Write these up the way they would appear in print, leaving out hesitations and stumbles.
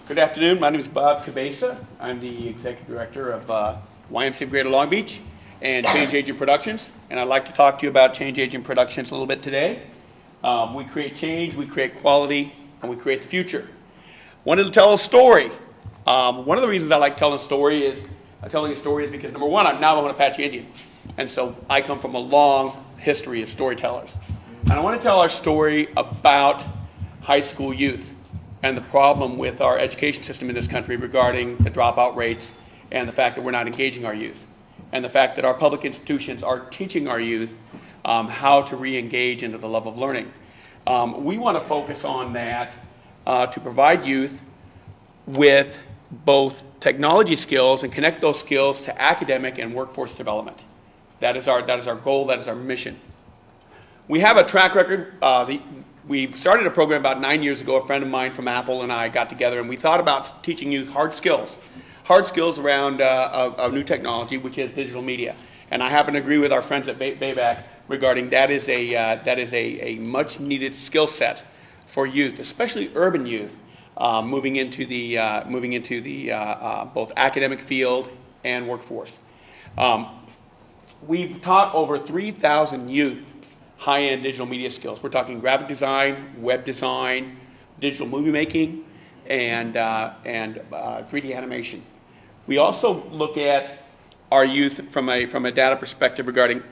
Good afternoon. My name is Bob Cabeza. I'm the Executive Director of YMCA of Greater Long Beach and Change Agent Productions. And I'd like to talk to you about Change Agent Productions a little bit today. We create change, we create quality, and we create the future. Wanted to tell a story. One of the reasons I like telling a story is because, number one, I'm an Apache Indian. And so I come from a long history of storytellers. And I want to tell our story about high school youth and the problem with our education system in this country regarding the dropout rates and the fact that we're not engaging our youth, and the fact that our public institutions are teaching our youth how to re-engage into the love of learning. We want to focus on that to provide youth with both technology skills and connect those skills to academic and workforce development. That is our goal, that is our mission. We have a track record. We started a program about 9 years ago. A friend of mine from Apple and I got together and we thought about teaching youth hard skills around a new technology, which is digital media. And I happen to agree with our friends at Bayback regarding that is a much needed skill set for youth, especially urban youth, moving into the both academic field and workforce. We've taught over 3,000 youth high-end digital media skills. We're talking graphic design, web design, digital movie making, and 3D animation. We also look at our youth from a data perspective regarding,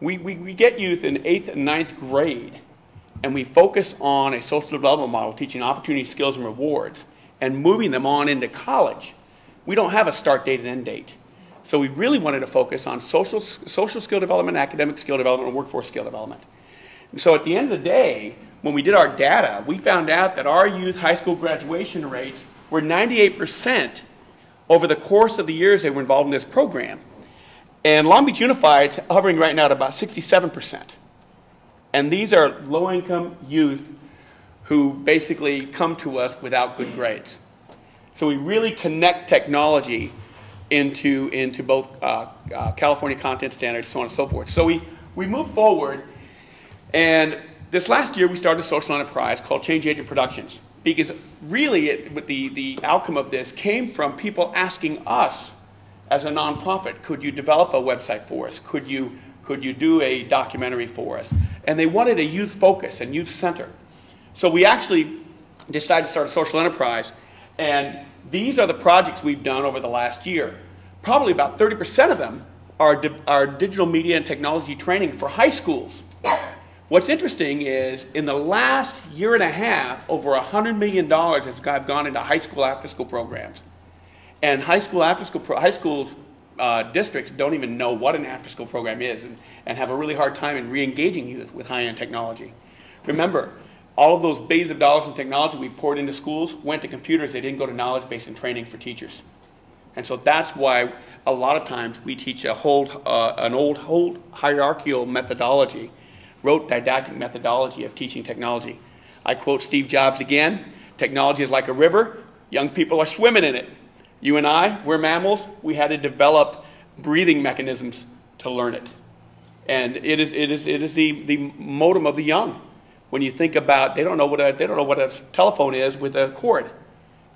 we get youth in 8th and 9th grade, and we focus on a social development model, teaching opportunity, skills, and rewards, and moving them on into college. We don't have a start date and end date. So we really wanted to focus on social skill development, academic skill development, and workforce skill development. And so at the end of the day, when we did our data, we found out that our youth high school graduation rates were 98% over the course of the years they were involved in this program. And Long Beach Unified's hovering right now at about 67%. And these are low-income youth who basically come to us without good grades. So we really connect technology into both California content standards, so on and so forth. So we move forward, and this last year we started a social enterprise called Change Agent Productions, because really the outcome of this came from people asking us as a nonprofit, could you develop a website for us? Could you do a documentary for us? And they wanted a youth focus and youth center. So we actually decided to start a social enterprise, and these are the projects we've done over the last year. Probably about 30% of them are digital media and technology training for high schools. What's interesting is in the last year and a half, over $100 million has gone into high school after-school programs. And high school districts don't even know what an after-school program is and have a really hard time in re-engaging youth with high-end technology. Remember, all of those billions of dollars in technology we poured into schools went to computers. They didn't go to knowledge-based and training for teachers. And so that's why a lot of times we teach an old hierarchical methodology, rote didactic methodology of teaching technology. I quote Steve Jobs again, technology is like a river, young people are swimming in it. You and I, we're mammals, we had to develop breathing mechanisms to learn it. And it is the modem of the young. When you think about, they don't know what a telephone is with a cord.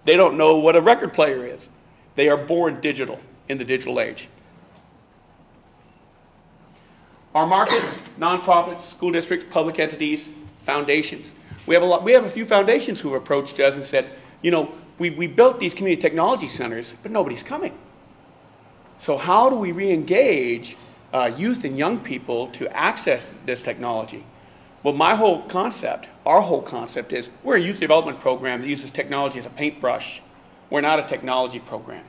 They don't know what a record player is. They are born digital in the digital age. Our market, nonprofits, school districts, public entities, foundations. We have a few foundations who have approached us and said, you know, we built these community technology centers, but nobody's coming. So how do we re-engage youth and young people to access this technology? Well, our whole concept is we're a youth development program that uses technology as a paintbrush. We're not a technology program.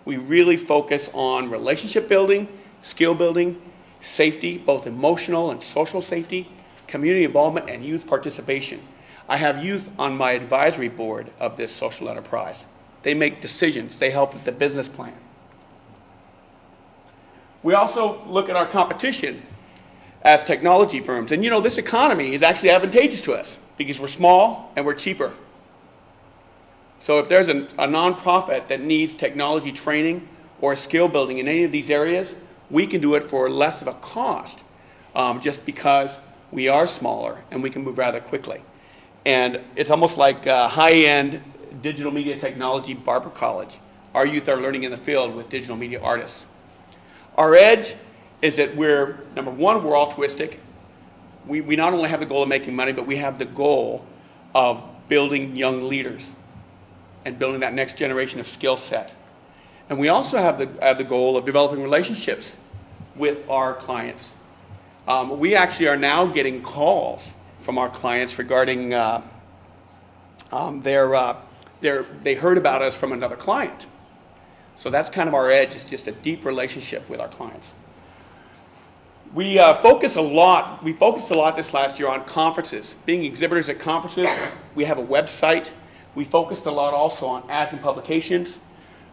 We really focus on relationship building, skill building, safety, both emotional and social safety, community involvement, and youth participation. I have youth on my advisory board of this social enterprise. They make decisions. They help with the business plan. We also look at our competition as technology firms. And you know, this economy is actually advantageous to us because we're small and we're cheaper. So if there's a nonprofit that needs technology training or skill building in any of these areas, we can do it for less of a cost just because we are smaller and we can move rather quickly. And it's almost like high-end digital media technology Barber College. Our youth are learning in the field with digital media artists. Our edge is that we're, number one, we're altruistic. We not only have the goal of making money, but we have the goal of building young leaders and building that next generation of skill set. And we also have the goal of developing relationships with our clients. We actually are now getting calls from our clients regarding they heard about us from another client. So that's kind of our edge, is just a deep relationship with our clients. We focused a lot this last year on conferences, being exhibitors at conferences. We have a website. We focused a lot also on ads and publications.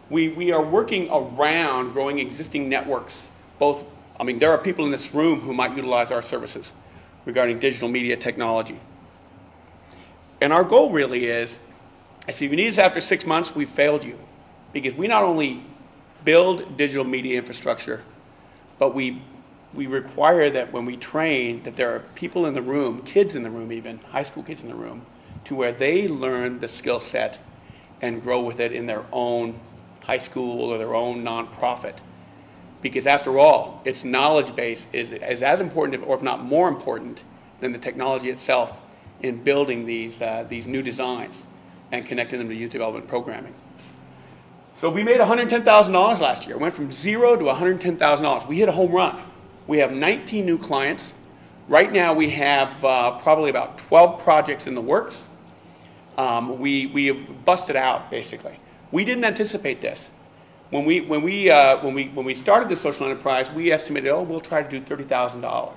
We are working around growing existing networks. Both, I mean, there are people in this room who might utilize our services regarding digital media technology. And our goal really is, if you need us after 6 months, we've failed you. Because we not only build digital media infrastructure, but we require that when we train, that there are people in the room, kids in the room even, high school kids in the room, to where they learn the skill set and grow with it in their own high school or their own nonprofit. Because after all, its knowledge base is as important, or if not more important, than the technology itself in building these new designs and connecting them to youth development programming. So we made $110,000 last year. Went from zero to $110,000. We hit a home run. We have 19 new clients. Right now we have probably about 12 projects in the works. We have busted out, basically. We didn't anticipate this. When we started this social enterprise, we estimated, oh, we'll try to do $30,000.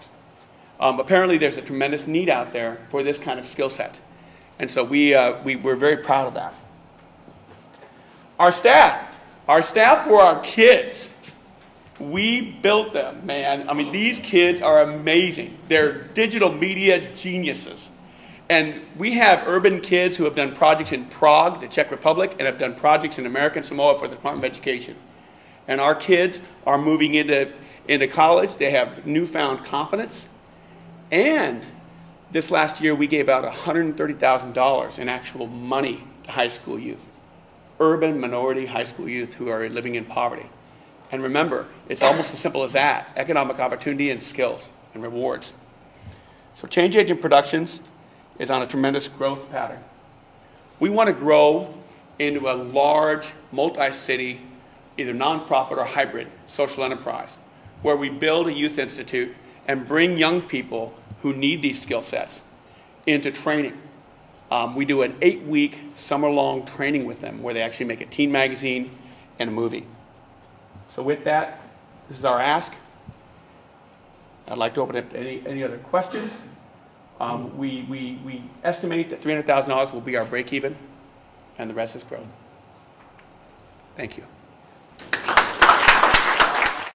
Apparently there's a tremendous need out there for this kind of skill set. And so we're very proud of that. Our staff were our kids. We built them, man. I mean, these kids are amazing. They're digital media geniuses. And we have urban kids who have done projects in Prague, the Czech Republic, and have done projects in American Samoa for the Department of Education. And our kids are moving into college. They have newfound confidence. And this last year, we gave out $130,000 in actual money to high school youth, urban minority high school youth who are living in poverty. And remember, it's almost as simple as that: economic opportunity and skills and rewards. So Change Agent Productions is on a tremendous growth pattern. We want to grow into a large, multi-city, either nonprofit or hybrid social enterprise, where we build a youth institute and bring young people who need these skill sets into training. We do an 8-week, summer-long training with them, where they actually make a teen magazine and a movie. So with that, this is our ask. I'd like to open it up to any other questions. We estimate that $300,000 will be our break even, and the rest is growth. Thank you.